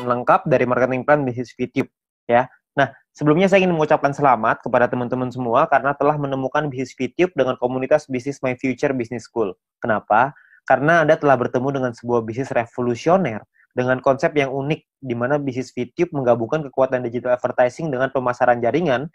lengkap dari marketing plan bisnis VTube ya. Nah, sebelumnya saya ingin mengucapkan selamat kepada teman-teman semua karena telah menemukan bisnis VTube dengan komunitas bisnis My Future Business School. Kenapa? Karena Anda telah bertemu dengan sebuah bisnis revolusioner dengan konsep yang unik di mana bisnis VTube menggabungkan kekuatan digital advertising dengan pemasaran jaringan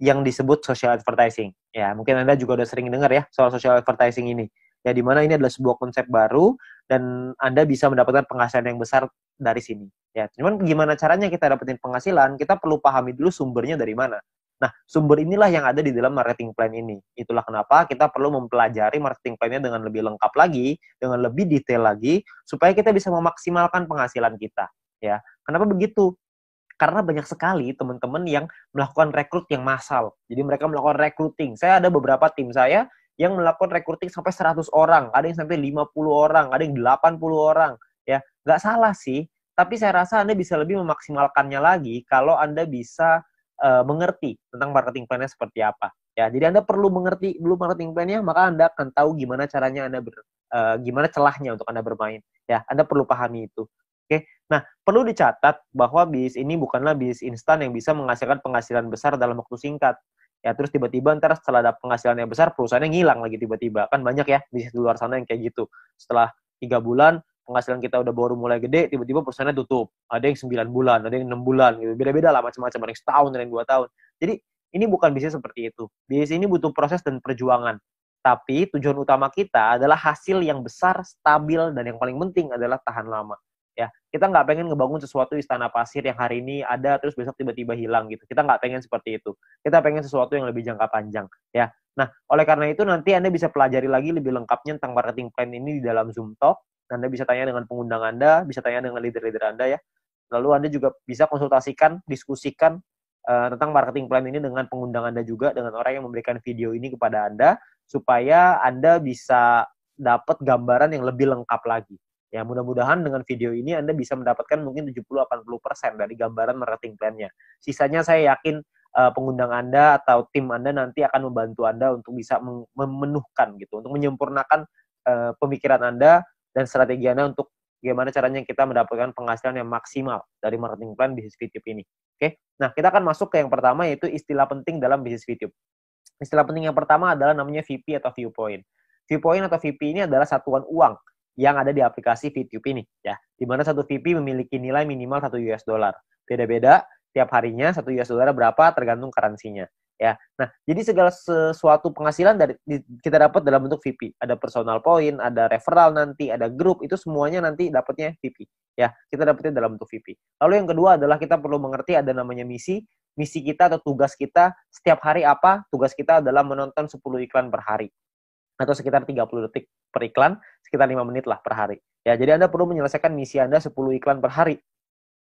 yang disebut social advertising. Ya, mungkin Anda juga udah sering dengar ya soal social advertising ini. Ya, di mana ini adalah sebuah konsep baru dan Anda bisa mendapatkan penghasilan yang besar dari sini. Ya, cuman gimana caranya kita dapetin penghasilan? Kita perlu pahami dulu sumbernya dari mana. Nah, sumber inilah yang ada di dalam marketing plan ini. Itulah kenapa kita perlu mempelajari marketing plan-nya dengan lebih lengkap lagi, dengan lebih detail lagi, supaya kita bisa memaksimalkan penghasilan kita. Ya, kenapa begitu? Karena banyak sekali teman-teman yang melakukan rekrut yang massal. Jadi mereka melakukan recruiting. Saya ada beberapa tim saya yang melakukan recruiting sampai 100 orang, ada yang sampai 50 orang, ada yang 80 orang. Ya, nggak salah sih, tapi saya rasa Anda bisa lebih memaksimalkannya lagi kalau Anda bisa mengerti tentang marketing plan-nya seperti apa. Ya, jadi Anda perlu mengerti dulu marketing plan-nya, maka Anda akan tahu gimana caranya gimana celahnya untuk Anda bermain. Ya, Anda perlu pahami itu. Oke, nah perlu dicatat bahwa bisnis ini bukanlah bisnis instan yang bisa menghasilkan penghasilan besar dalam waktu singkat. Ya, terus tiba-tiba ntar setelah ada penghasilan yang besar, perusahaannya ngilang lagi tiba-tiba. Kan banyak ya bisnis di luar sana yang kayak gitu. Setelah 3 bulan, penghasilan kita udah baru mulai gede, tiba-tiba perusahaannya tutup. Ada yang 9 bulan, ada yang 6 bulan, gitu. Beda-beda lah macam-macam, ada yang setahun, ada yang 2 tahun. Jadi ini bukan bisnis seperti itu. Bisnis ini butuh proses dan perjuangan. Tapi tujuan utama kita adalah hasil yang besar, stabil, dan yang paling penting adalah tahan lama. Ya, kita nggak pengen ngebangun sesuatu istana pasir yang hari ini ada terus besok tiba-tiba hilang gitu. Kita nggak pengen seperti itu. Kita pengen sesuatu yang lebih jangka panjang. Ya, nah oleh karena itu nanti Anda bisa pelajari lagi lebih lengkapnya tentang marketing plan ini di dalam Zoom Talk. Anda bisa tanya dengan pengundang Anda, bisa tanya dengan leader-leader Anda ya. Lalu Anda juga bisa konsultasikan, diskusikan tentang marketing plan ini dengan pengundang Anda juga, dengan orang yang memberikan video ini kepada Anda, supaya Anda bisa dapat gambaran yang lebih lengkap lagi. Ya, mudah-mudahan dengan video ini Anda bisa mendapatkan mungkin 70-80% dari gambaran marketing plan-nya. Sisanya saya yakin pengundang Anda atau tim Anda nanti akan membantu Anda untuk bisa memenuhkan gitu, untuk menyempurnakan pemikiran Anda dan strategi Anda untuk bagaimana caranya kita mendapatkan penghasilan yang maksimal dari marketing plan bisnis VTube ini. Oke, nah kita akan masuk ke yang pertama yaitu istilah penting dalam bisnis VTube. Istilah penting yang pertama adalah namanya VP atau viewpoint. Viewpoint atau VP ini adalah satuan uang yang ada di aplikasi VTube ini ya, di mana satu VP memiliki nilai minimal 1 US dollar. Beda-beda tiap harinya 1 US dollar berapa tergantung currency-nya ya. Nah, jadi segala sesuatu penghasilan kita dapat dalam bentuk VP. Ada personal point, ada referral nanti, ada grup, itu semuanya nanti dapatnya VP ya. Kita dapatnya dalam bentuk VP. Lalu yang kedua adalah kita perlu mengerti ada namanya misi. Misi kita atau tugas kita setiap hari apa? Tugas kita adalah menonton 10 iklan per hari atau sekitar 30 detik per iklan, sekitar 5 menit lah per hari. Ya, jadi Anda perlu menyelesaikan misi Anda 10 iklan per hari.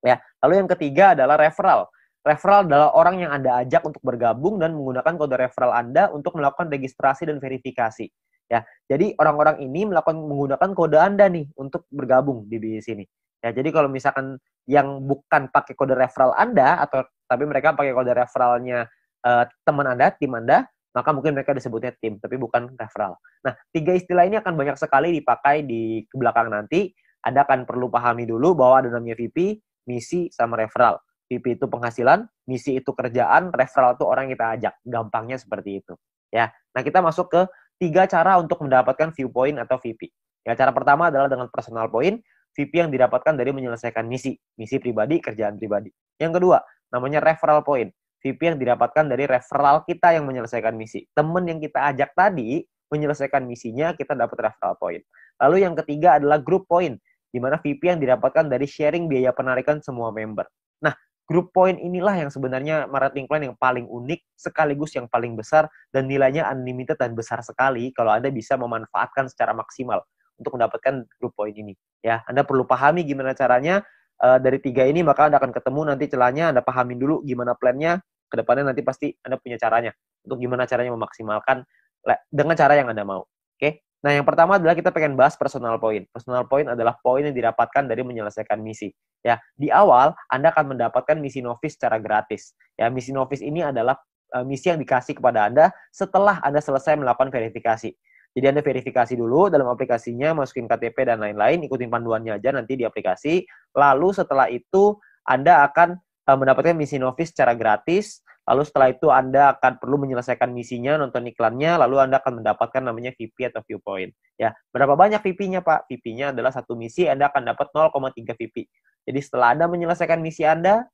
Ya, lalu yang ketiga adalah referral. Referral adalah orang yang Anda ajak untuk bergabung dan menggunakan kode referral Anda untuk melakukan registrasi dan verifikasi. Ya, jadi orang-orang ini menggunakan kode Anda nih untuk bergabung di bisnis ini. Ya, jadi kalau misalkan yang bukan pakai kode referral Anda atau tapi mereka pakai kode referralnya teman Anda, tim Anda, maka mungkin mereka disebutnya tim, tapi bukan referral. Nah, 3 istilah ini akan banyak sekali dipakai di belakang nanti. Anda akan perlu pahami dulu bahwa ada namanya VP, misi, sama referral. VP itu penghasilan, misi itu kerjaan, referral itu orang yang kita ajak. Gampangnya seperti itu. Ya. Nah, kita masuk ke 3 cara untuk mendapatkan viewpoint atau VP. Ya, cara pertama adalah dengan personal point, VP yang didapatkan dari menyelesaikan misi pribadi, kerjaan pribadi. Yang kedua, namanya referral point. VP yang didapatkan dari referral kita yang menyelesaikan misi. Teman yang kita ajak tadi menyelesaikan misinya, kita dapat referral point. Lalu yang ketiga adalah group point, di mana VP yang didapatkan dari sharing biaya penarikan semua member. Nah, group point inilah yang sebenarnya marketing plan yang paling unik, sekaligus yang paling besar, dan nilainya unlimited dan besar sekali kalau Anda bisa memanfaatkan secara maksimal untuk mendapatkan group point ini. Ya, Anda perlu pahami gimana caranya. Dari 3 ini maka Anda akan ketemu nanti celahnya, Anda pahamin dulu gimana plannya, kedepannya nanti pasti Anda punya caranya untuk gimana caranya memaksimalkan dengan cara yang Anda mau. Oke? Nah, yang pertama adalah kita pengen bahas personal point. Personal point adalah poin yang didapatkan dari menyelesaikan misi. Ya, di awal Anda akan mendapatkan misi novice secara gratis. Ya, misi novice ini adalah misi yang dikasih kepada Anda setelah Anda selesai melakukan verifikasi. Jadi Anda verifikasi dulu dalam aplikasinya, masukin KTP dan lain-lain, ikutin panduannya aja nanti di aplikasi. Lalu setelah itu Anda akan mendapatkan misi Novis secara gratis. Lalu setelah itu Anda akan perlu menyelesaikan misinya, nonton iklannya, lalu Anda akan mendapatkan namanya VP atau viewpoint. Ya, berapa banyak VP-nya, Pak? VP-nya adalah satu misi, Anda akan dapat 0,3 VP. Jadi setelah Anda menyelesaikan misi Anda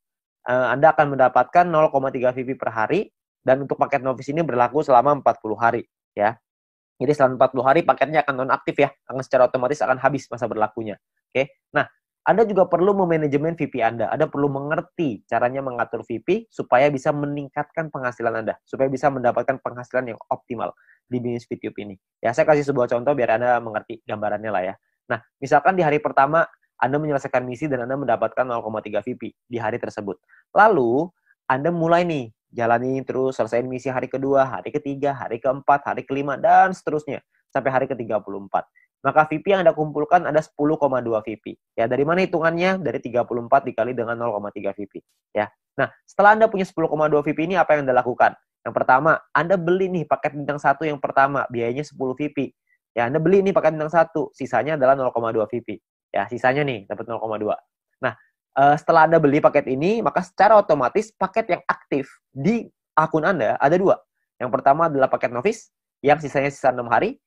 akan mendapatkan 0,3 VP per hari, dan untuk paket Novis ini berlaku selama 40 hari. Ya. Jadi selama 40 hari paketnya akan nonaktif ya, akan secara otomatis akan habis masa berlakunya. Oke. Nah, Anda juga perlu memanajemen VP Anda. Anda perlu mengerti caranya mengatur VP supaya bisa meningkatkan penghasilan Anda, supaya bisa mendapatkan penghasilan yang optimal di bisnis YouTube ini. Ya, saya kasih sebuah contoh biar Anda mengerti gambarannya lah ya. Nah, misalkan di hari pertama Anda menyelesaikan misi dan Anda mendapatkan 0,3 VP di hari tersebut. Lalu, Anda mulai nih jalani terus, selesaiin misi hari kedua, hari ketiga, hari keempat, hari kelima, dan seterusnya sampai hari ke-34. Maka VP yang Anda kumpulkan ada 10,2 VP. Ya, dari mana hitungannya? Dari 34 dikali dengan 0,3 VP. Ya. Nah, setelah Anda punya 10,2 VP ini, apa yang Anda lakukan? Yang pertama, Anda beli nih paket bintang 1 yang pertama, biayanya 10 VP. Ya, Anda beli nih paket bintang 1, sisanya adalah 0,2 VP. Ya, sisanya nih dapat 0,2. Nah, setelah Anda beli paket ini, maka secara otomatis paket yang aktif di akun Anda ada 2. Yang pertama adalah paket Novis, yang sisanya sisa 6 hari,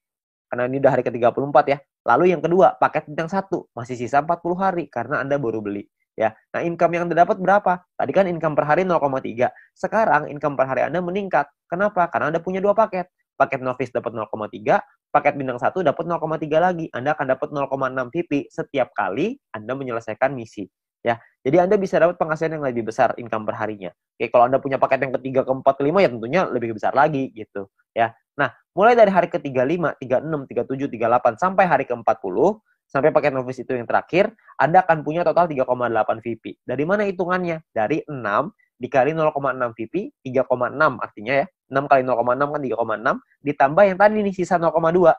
karena ini udah hari ke-34 ya. Lalu yang kedua, paket bintang 1, masih sisa 40 hari, karena Anda baru beli. Ya. Nah, income yang Anda dapat berapa? Tadi kan income per hari 0,3. Sekarang income per hari Anda meningkat. Kenapa? Karena Anda punya 2 paket. Paket Novis dapat 0,3, paket bintang 1 dapat 0,3 lagi. Anda akan dapat 0,6 VP setiap kali Anda menyelesaikan misi. Ya, jadi Anda bisa dapat penghasilan yang lebih besar income per harinya. Oke, kalau Anda punya paket yang ketiga, keempat, kelima ya tentunya lebih besar lagi gitu. Ya, nah mulai dari hari ke-35, 36, 37, 38 sampai hari ke-40 sampai paket Novis itu yang terakhir, Anda akan punya total 3,8 VP. Dari mana hitungannya? Dari 6 dikali 0,6 VP, 3,6 artinya ya. 6 kali 0,6 kan 3,6 ditambah yang tadi nih sisa 0,2.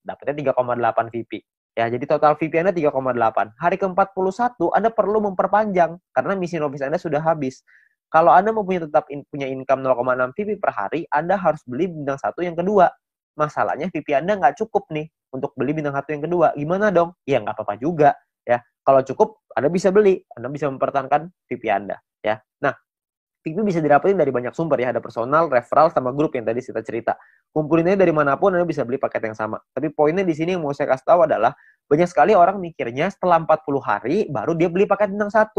Dapatnya 3,8 VP. Ya, jadi total VP Anda 3,8. Hari ke-41 Anda perlu memperpanjang karena misi Novis Anda sudah habis. Kalau Anda mau tetap punya income 0,6 VP per hari, Anda harus beli bintang 1 yang kedua. Masalahnya VP Anda nggak cukup nih untuk beli bintang 1 yang kedua. Gimana dong? Ya nggak apa-apa juga. Ya, kalau cukup Anda bisa beli. Anda bisa mempertahankan VP Anda. Ya, nah VP bisa didapetin dari banyak sumber ya, ada personal, referral, sama grup yang tadi kita cerita. Kumpulinnya dari manapun Anda bisa beli paket yang sama. Tapi poinnya di sini yang mau saya kasih tahu adalah banyak sekali orang mikirnya setelah 40 hari baru dia beli paket bintang 1.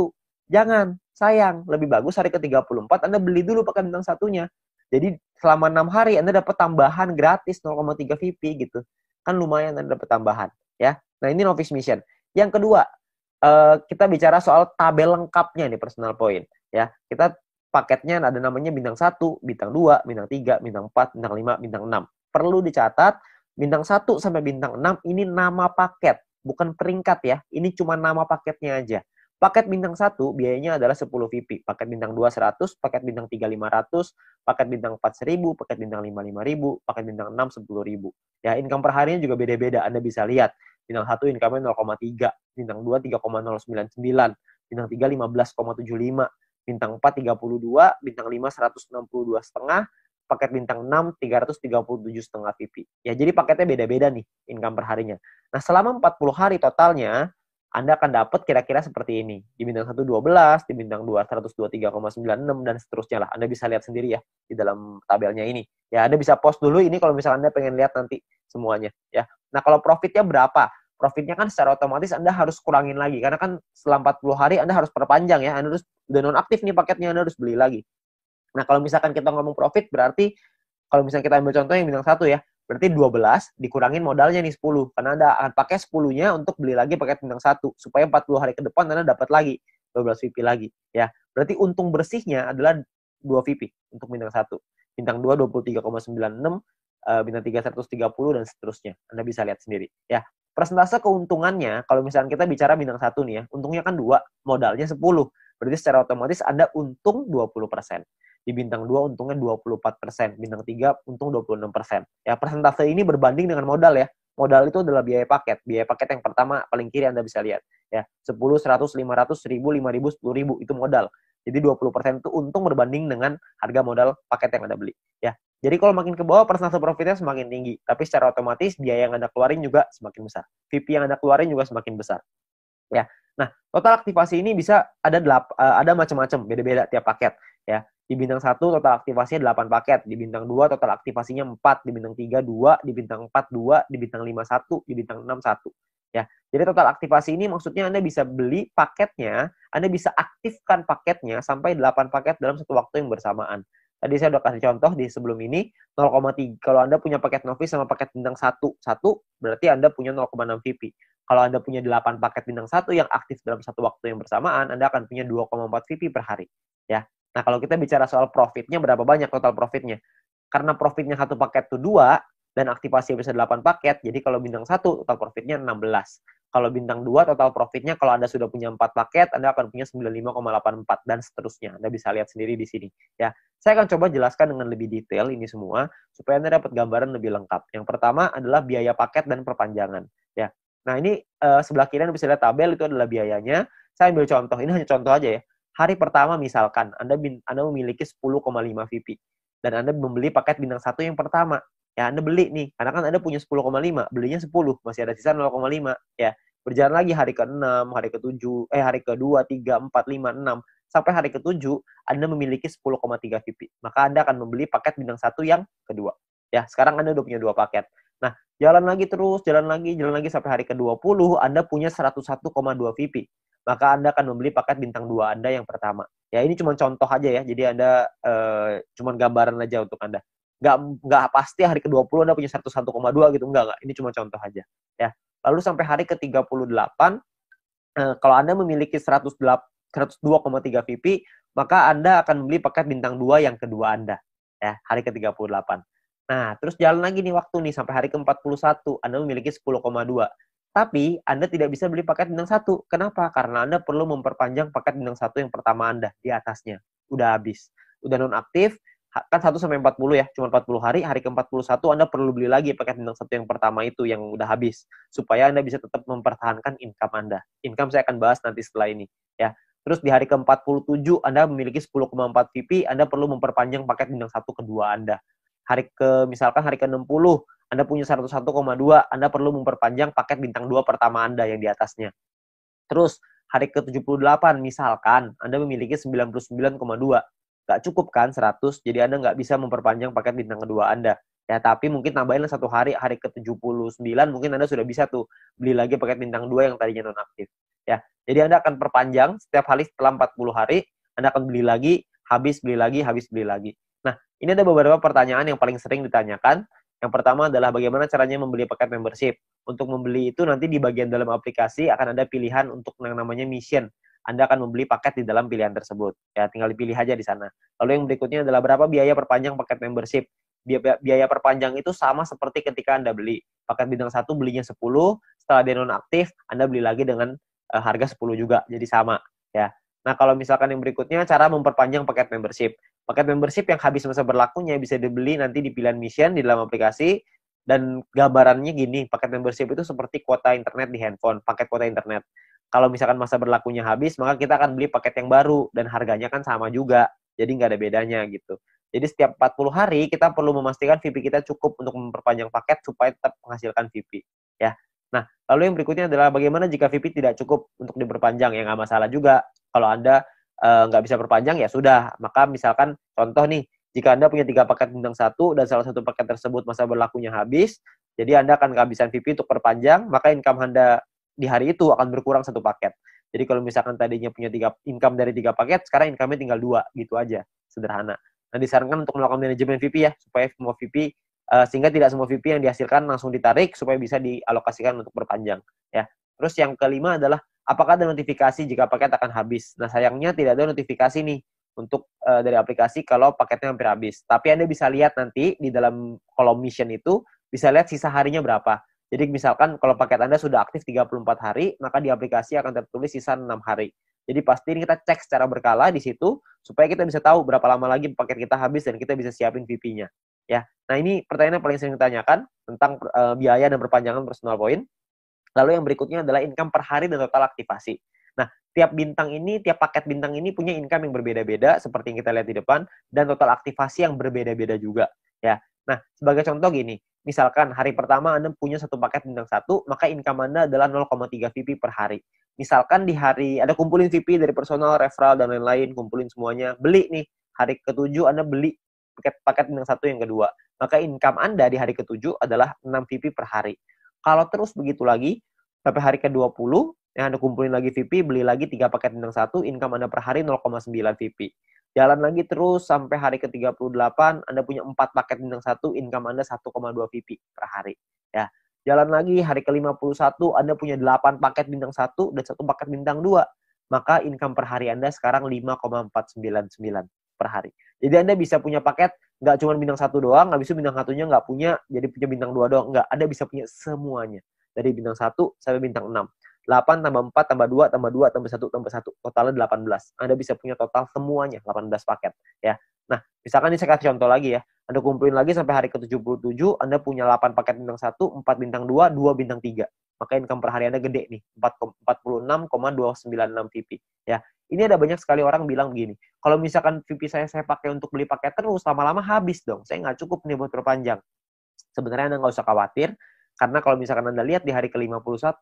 Jangan, sayang. Lebih bagus hari ke-34 Anda beli dulu paket bintang 1-nya. Jadi selama 6 hari Anda dapat tambahan gratis 0,3 VP gitu. Kan lumayan Anda dapat tambahan ya. Nah, ini Novice Mission. Yang kedua, kita bicara soal tabel lengkapnya nih personal point ya. Kita paketnya ada namanya bintang 1, bintang 2, bintang 3, bintang 4, bintang 5, bintang 6. Perlu dicatat, bintang 1 sampai bintang 6 ini nama paket, bukan peringkat ya. Ini cuma nama paketnya aja. Paket bintang 1 biayanya adalah 10 VP. Paket bintang 2 100, paket bintang 3 500, paket bintang 4 1000, paket bintang 5 5000, paket bintang 6 10.000. Ya, income per harinya juga beda-beda. Anda bisa lihat. Bintang 1 income-nya 0,3, bintang 2 3,099, bintang 3 15,75, bintang 4 32, bintang 5 162,5, paket bintang 6 337,5 VP. Ya, jadi paketnya beda-beda nih income per harinya. Nah, selama 40 hari totalnya Anda akan dapat kira-kira seperti ini. Di bintang 1 12, di bintang 2 123,96 dan seterusnya lah. Anda bisa lihat sendiri ya di dalam tabelnya ini. Ya, Anda bisa post dulu ini kalau misalnya Anda pengen lihat nanti semuanya ya. Nah, kalau profitnya berapa? Profitnya kan secara otomatis Anda harus kurangin lagi. Karena kan setelah 40 hari Anda harus perpanjang ya. Anda harus udah nonaktif nih paketnya, Anda harus beli lagi. Nah, kalau misalkan kita ngomong profit, berarti kalau misalnya kita ambil contoh yang bintang 1 ya, berarti 12 dikurangin modalnya nih 10. Karena Anda akan pakai 10-nya untuk beli lagi paket bintang 1. Supaya 40 hari ke depan Anda dapat lagi 12 VP lagi. Ya, berarti untung bersihnya adalah 2 VP untuk bintang 1. Bintang 2 23,96, bintang 3 130 dan seterusnya. Anda bisa lihat sendiri ya. Persentase keuntungannya kalau misalnya kita bicara bintang 1 nih ya, untungnya kan 2, modalnya 10. Berarti secara otomatis Anda untung 20%. Di bintang 2 untungnya 24%, bintang 3 untung 26%. Ya, persentase ini berbanding dengan modal ya. Modal itu adalah biaya paket. Biaya paket yang pertama paling kiri Anda bisa lihat ya. 10, 100, 500, 1000, 5000, 10.000 itu modal. Jadi 20% itu untung berbanding dengan harga modal paket yang Anda beli ya. Jadi kalau makin ke bawah persentase profitnya semakin tinggi, tapi secara otomatis biaya yang Anda keluarin juga semakin besar. VP yang Anda keluarin juga semakin besar. Ya. Nah, total aktivasi ini bisa ada macam-macam, beda-beda tiap paket ya. Di bintang 1 total aktivasinya 8 paket, di bintang 2 total aktivasinya 4, di bintang 3 2, di bintang 4 2, di bintang 5 1, di bintang 6 1. Ya. Jadi total aktivasi ini maksudnya Anda bisa beli paketnya, Anda bisa aktifkan paketnya sampai 8 paket dalam satu waktu yang bersamaan. Tadi saya udah kasih contoh di sebelum ini, 0,3. Kalau Anda punya paket novice sama paket bintang 1, berarti Anda punya 0,6 VP. Kalau Anda punya 8 paket bintang 1 yang aktif dalam satu waktu yang bersamaan, Anda akan punya 2,4 VP per hari. Ya. Nah, kalau kita bicara soal profitnya, berapa banyak total profitnya? Karena profitnya satu paket itu 2, dan aktivasi bisa 8 paket, jadi kalau bintang 1, total profitnya 16. Kalau bintang 2, total profitnya kalau Anda sudah punya 4 paket, Anda akan punya 95,84, dan seterusnya. Anda bisa lihat sendiri di sini. Ya. Saya akan coba jelaskan dengan lebih detail ini semua, supaya Anda dapat gambaran lebih lengkap. Yang pertama adalah biaya paket dan perpanjangan. Ya. Nah, ini sebelah kiri Anda bisa lihat tabel, itu adalah biayanya. Saya ambil contoh, ini hanya contoh aja ya. Hari pertama misalkan Anda memiliki 10,5 VP dan Anda membeli paket bintang 1 yang pertama. Ya, Anda beli nih, karena kan Anda punya 10,5, belinya 10, masih ada sisa 0,5 ya. Berjalan lagi hari ke-6, hari ke-7, hari ke-2, 3, 4, 5, 6 sampai hari ke-7 Anda memiliki 10,3 VP. Maka Anda akan membeli paket bintang 1 yang kedua. Ya, sekarang Anda udah punya 2 paket. Nah, jalan lagi terus, jalan lagi sampai hari ke-20 Anda punya 101,2 VP. Maka Anda akan membeli paket bintang 2 Anda yang pertama. Ya, ini cuma contoh aja ya. Jadi Anda cuma gambaran aja untuk Anda. Nggak pasti hari ke-20 Anda punya 101,2 gitu. Enggak. Ini cuma contoh aja. Ya. Lalu sampai hari ke-38, kalau Anda memiliki 102,3 VP, maka Anda akan membeli paket bintang 2 yang kedua Anda. Ya, hari ke-38. Nah, terus jalan lagi nih waktu nih, sampai hari ke-41, Anda memiliki 10,2. Tapi, Anda tidak bisa beli paket bintang 1. Kenapa? Karena Anda perlu memperpanjang paket bintang 1 yang pertama Anda, di atasnya. Udah habis. Udah nonaktif, kan 1 sampai 40 ya, cuma 40 hari, hari ke-41 Anda perlu beli lagi paket bintang 1 yang pertama itu yang udah habis, supaya Anda bisa tetap mempertahankan income Anda. Income saya akan bahas nanti setelah ini, ya. Terus di hari ke-47 Anda memiliki 10,4 VP, Anda perlu memperpanjang paket bintang 1 kedua Anda. Misalkan hari ke-60 Anda punya 101,2, Anda perlu memperpanjang paket bintang 2 pertama Anda yang di atasnya. Terus hari ke-78 misalkan Anda memiliki 99,2. Nggak cukup kan 100, jadi Anda nggak bisa memperpanjang paket bintang kedua Anda. Ya, tapi mungkin tambahin 1 hari, hari ke-79 mungkin Anda sudah bisa tuh beli lagi paket bintang 2 yang tadinya nonaktif. Ya, jadi Anda akan perpanjang setiap hari setelah 40 hari, Anda akan beli lagi, habis beli lagi, habis beli lagi. Nah, ini ada beberapa pertanyaan yang paling sering ditanyakan. Yang pertama adalah bagaimana caranya membeli paket membership. Untuk membeli itu nanti di bagian dalam aplikasi akan ada pilihan untuk yang namanya mission. Anda akan membeli paket di dalam pilihan tersebut. Ya, tinggal dipilih aja di sana. Lalu yang berikutnya adalah berapa biaya perpanjang paket membership. Biaya perpanjang itu sama seperti ketika Anda beli. Paket bintang 1 belinya 10, setelah dia nonaktif, Anda beli lagi dengan harga 10 juga. Jadi sama. Ya. Nah, kalau misalkan yang berikutnya, cara memperpanjang paket membership. Paket membership yang habis masa berlakunya bisa dibeli nanti di pilihan mission di dalam aplikasi. Dan gambarannya gini, paket membership itu seperti kuota internet di handphone, paket kuota internet. Kalau misalkan masa berlakunya habis, maka kita akan beli paket yang baru dan harganya kan sama juga. Jadi nggak ada bedanya gitu. Jadi setiap 40 hari kita perlu memastikan VP kita cukup untuk memperpanjang paket supaya tetap menghasilkan VP. Ya. Nah, lalu yang berikutnya adalah bagaimana jika VP tidak cukup untuk diperpanjang? Ya nggak masalah juga. Kalau Anda nggak bisa perpanjang, ya sudah. Maka misalkan contoh nih, jika Anda punya 3 paket bintang 1 dan salah satu paket tersebut masa berlakunya habis, jadi Anda akan kehabisan VP untuk perpanjang, maka income Anda di hari itu akan berkurang 1 paket. Jadi kalau misalkan tadinya punya income dari 3 paket, sekarang income-nya tinggal 2, gitu aja, sederhana. Nah, disarankan untuk melakukan manajemen VP ya, supaya semua VP, sehingga tidak semua VP yang dihasilkan langsung ditarik, supaya bisa dialokasikan untuk perpanjang. Ya. Terus yang kelima adalah, apakah ada notifikasi jika paket akan habis? Nah, sayangnya tidak ada notifikasi nih, untuk dari aplikasi kalau paketnya hampir habis. Tapi Anda bisa lihat nanti di dalam kolom mission itu, bisa lihat sisa harinya berapa. Jadi misalkan kalau paket Anda sudah aktif 34 hari, maka di aplikasi akan tertulis sisa 6 hari. Jadi pasti ini kita cek secara berkala di situ, supaya kita bisa tahu berapa lama lagi paket kita habis dan kita bisa siapin VP-nya. Ya. Nah, ini pertanyaan yang paling sering ditanyakan tentang biaya dan perpanjangan personal point. Lalu yang berikutnya adalah income per hari dan total aktivasi. Nah, tiap paket bintang ini punya income yang berbeda-beda, seperti yang kita lihat di depan, dan total aktivasi yang berbeda-beda juga. ya. Nah, sebagai contoh gini, misalkan hari pertama Anda punya satu paket bintang 1, maka income Anda adalah 0,3 VP per hari. Misalkan di hari ada kumpulin VP dari personal, referral, dan lain-lain, kumpulin semuanya, beli nih, hari ke-7 Anda beli paket bintang 1 yang kedua, maka income Anda di hari ke-7 adalah 6 VP per hari. Kalau terus begitu lagi, sampai hari ke-20, yang Anda kumpulin lagi VP, beli lagi 3 paket bintang 1, income Anda per hari 0,9 VP. Jalan lagi terus sampai hari ke-38, Anda punya 4 paket bintang 1, income Anda 1,2 VP per hari. Ya. Jalan lagi hari ke-51, Anda punya 8 paket bintang 1 dan 1 paket bintang 2. Maka income per hari Anda sekarang 5,499 per hari. Jadi Anda bisa punya paket nggak cuma bintang 1 doang, habis itu bintang 1-nya nggak punya, jadi punya bintang 2 doang. Nggak, Anda bisa punya semuanya. Dari bintang 1 sampai bintang 6. 8 tambah 4 tambah 2 tambah 2 tambah 1 tambah 1. Totalnya 18. Anda bisa punya total semuanya 18 paket. Ya. Nah, misalkan ini saya kasih contoh lagi ya. Anda kumpulin lagi sampai hari ke-77, Anda punya 8 paket bintang 1, 4 bintang 2, 2 bintang 3. Maka income per hari Anda gede nih, 46,296 VP. Ya. Ini ada banyak sekali orang bilang begini, kalau misalkan VP saya pakai untuk beli paket terus, lama-lama habis dong. Saya nggak cukup nih buat perpanjang. Sebenarnya Anda nggak usah khawatir, karena kalau misalkan Anda lihat di hari ke-51,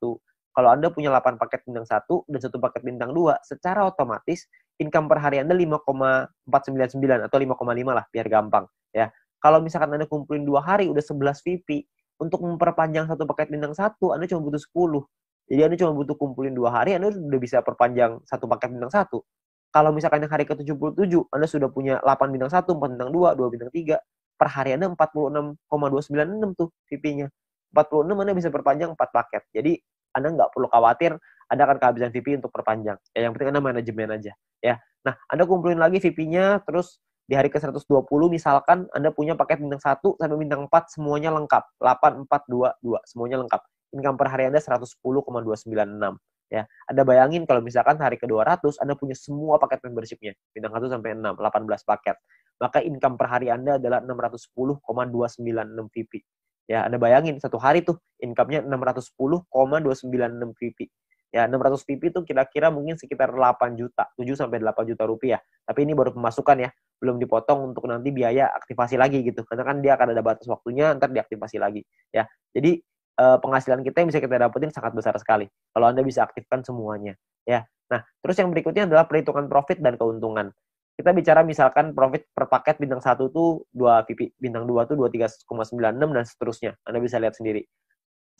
kalau Anda punya 8 paket bintang 1 dan 1 paket bintang 2, secara otomatis income per hari Anda 5,499 atau 5,5 lah, biar gampang. Ya. Kalau misalkan Anda kumpulin 2 hari, udah 11 VP, untuk memperpanjang 1 paket bintang 1, Anda cuma butuh 10. Jadi Anda cuma butuh kumpulin 2 hari, Anda udah bisa perpanjang 1 paket bintang 1. Kalau misalkan yang hari ke-77, Anda sudah punya 8 bintang 1, 4 bintang 2, 2 bintang 3, per hari Anda 46,296 tuh VP-nya. 46 Anda bisa perpanjang 4 paket. Jadi Anda nggak perlu khawatir Anda akan kehabisan VP untuk perpanjang. Ya, yang penting Anda manajemen aja. Ya. Nah, Anda kumpulin lagi VP-nya, terus di hari ke-120 misalkan Anda punya paket bintang 1 sampai bintang 4 semuanya lengkap. 8, 4, 2, 2 semuanya lengkap. Income per hari Anda 110,296. Ya, Anda bayangin kalau misalkan hari ke-200 Anda punya semua paket membership-nya, bintang 1 sampai 6, 18 paket. Maka income per hari Anda adalah 610,296 VP. Ya, Anda bayangin satu hari tuh income-nya 610,296 VP. Ya, 600 VP itu kira-kira mungkin sekitar 8 juta, 7 sampai 8 juta rupiah. Tapi ini baru pemasukan ya, belum dipotong untuk nanti biaya aktivasi lagi gitu. Karena kan dia akan ada batas waktunya, ntar diaktifasi lagi. Ya, jadi penghasilan kita yang bisa kita dapetin sangat besar sekali kalau Anda bisa aktifkan semuanya. Ya, nah terus yang berikutnya adalah perhitungan profit dan keuntungan. Kita bicara misalkan profit per paket bintang 1 tuh 2 VP, bintang 2 tuh 23,96 dan seterusnya. Anda bisa lihat sendiri.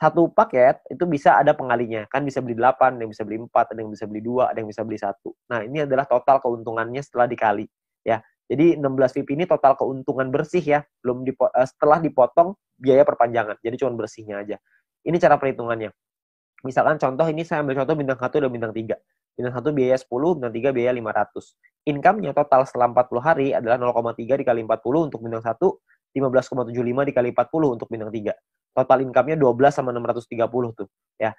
Satu paket itu bisa ada pengalinya. Kan bisa beli 8, ada yang bisa beli 4, ada yang bisa beli 2, ada yang bisa beli 1. Nah, ini adalah total keuntungannya setelah dikali. Ya. Jadi 16 VP ini total keuntungan bersih ya, setelah dipotong biaya perpanjangan. Jadi cuma bersihnya aja. Ini cara perhitungannya. Misalkan contoh ini saya ambil contoh bintang 1 dan bintang 3. Bintang 1 biaya 10, bintang 3 biaya 500. Income-nya total setelah 40 hari adalah 0,3 dikali 40 untuk bintang 1, 15,75 dikali 40 untuk bintang 3. Total income-nya 12 sama 630 tuh. Ya.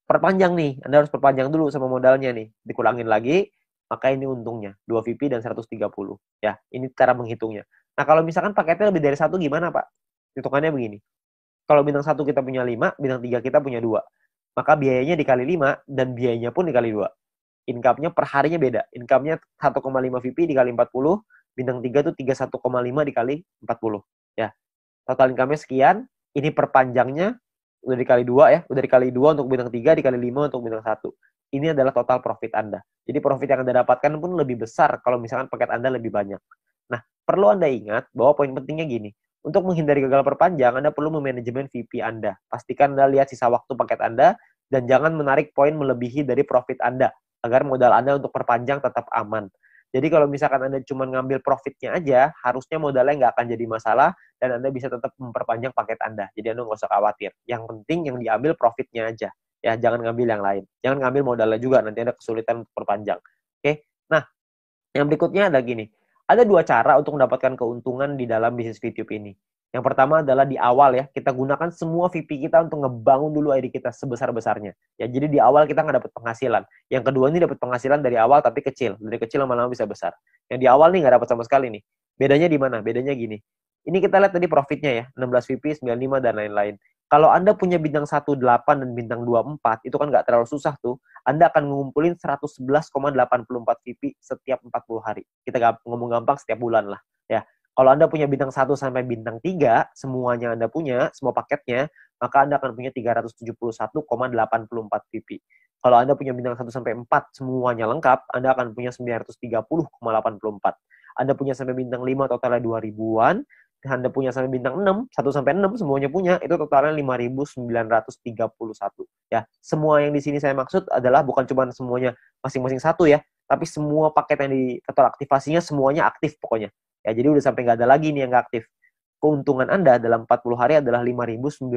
Perpanjang nih, Anda harus perpanjang dulu sama modalnya nih. Dikurangin lagi, maka ini untungnya. 2 VP dan 130. Ya, ini cara menghitungnya. Nah, kalau misalkan paketnya lebih dari 1 gimana, Pak? Hitungannya begini. Kalau bintang 1 kita punya 5, bintang 3 kita punya 2. Maka biayanya dikali 5 dan biayanya pun dikali 2. Income-nya per harinya beda. Income-nya 1,5 VP dikali 40, bintang 3 tuh 31,5 dikali 40. Ya. Total income-nya sekian, ini perpanjangnya udah dikali 2 ya, udah dikali 2 untuk bintang 3, dikali 5 untuk bintang 1. Ini adalah total profit Anda. Jadi profit yang Anda dapatkan pun lebih besar kalau misalkan paket Anda lebih banyak. Nah, perlu Anda ingat bahwa poin pentingnya gini. Untuk menghindari gagal perpanjang, Anda perlu memanajemen VP Anda. Pastikan Anda lihat sisa waktu paket Anda dan jangan menarik poin melebihi dari profit Anda agar modal Anda untuk perpanjang tetap aman. Jadi kalau misalkan Anda cuma ngambil profitnya aja, harusnya modalnya nggak akan jadi masalah dan Anda bisa tetap memperpanjang paket Anda. Jadi Anda nggak usah khawatir. Yang penting yang diambil profitnya aja. Ya, jangan ngambil yang lain. Jangan ngambil modalnya juga, nanti Anda kesulitan untuk perpanjang. Oke? Nah, yang berikutnya ada gini. Ada 2 cara untuk mendapatkan keuntungan di dalam bisnis VTube ini. Yang pertama adalah di awal ya, kita gunakan semua VP kita untuk ngebangun dulu ID kita sebesar-besarnya. Ya, jadi di awal kita nggak dapat penghasilan. Yang kedua ini dapat penghasilan dari awal tapi kecil. Dari kecil lama-lama bisa besar. Yang di awal nih nggak dapat sama sekali nih. Bedanya di mana? Bedanya gini. Ini kita lihat tadi profitnya ya, 16 VP, 95 dan lain-lain. Kalau Anda punya bintang 18 dan bintang 24, itu kan nggak terlalu susah tuh. Anda akan ngumpulin 111,84 VP setiap 40 hari. Kita ngomong gampang setiap bulan lah. Ya. Kalau Anda punya bintang 1 sampai bintang 3, semuanya Anda punya, semua paketnya, maka Anda akan punya 371,84 VP. Kalau Anda punya bintang 1 sampai 4, semuanya lengkap, Anda akan punya 930,84. Anda punya sampai bintang 5, totalnya 2000-an. Anda punya sampai bintang 6, 1 sampai 6 semuanya punya, itu totalnya 5.931. Ya, semua yang di sini saya maksud adalah bukan cuma semuanya masing-masing satu ya, tapi semua paket yang di total aktivasinya semuanya aktif pokoknya. Ya, jadi udah sampai nggak ada lagi nih yang nggak aktif. Keuntungan Anda dalam 40 hari adalah 5.931